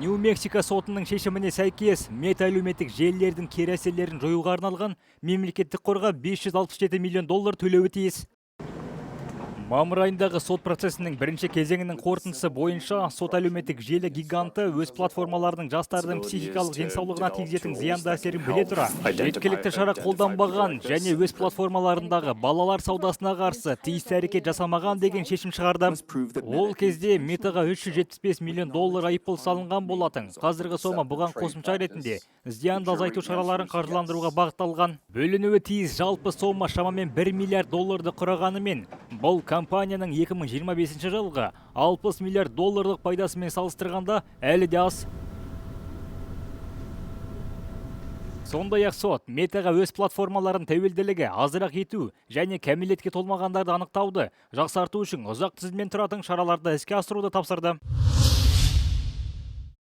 Нью-Мексико сотының шешіміне сәйкес мета әлеуметтік желілердің кері әсерлерін жоюға арналған мемлекеттік қорға $567 миллион төлеуі тиіс. Мамыр айындағы сот процесінің бірінші кезеңінің қорытындысы бойынша сот әлеуметтік желі гиганты өз платформаларының жастардың психикалық денсаулығына тигізетін зиянды әсерін біле тұра, жеткілікті шара қолданбаған және өз платформаларындағы балалар саудасына қарсы тиісті әрекет жасамаған деген шешім шығарды. Ол кезде метаға $375 миллион айыппұл салынған болатын. Қазіргі сома бұған қосымша ретінде зиянды азайту шараларын қаржыландыруға бағытталған. Бөлінуі тиіс жалпы сома шамамен $1 миллиард құрағанымен, бұл компанияның 2025 жылғы $60 миллиард пайдасымен салыстырғанда әлі де аз. Сондай-ақ сот метаға өз платформаларын тәуелділігі азырақ ету және кәмелетке толмағандарды анықтауды жақсарту үшін ұзақ тізіммен тұратын шараларды іске асыруды тапсырды.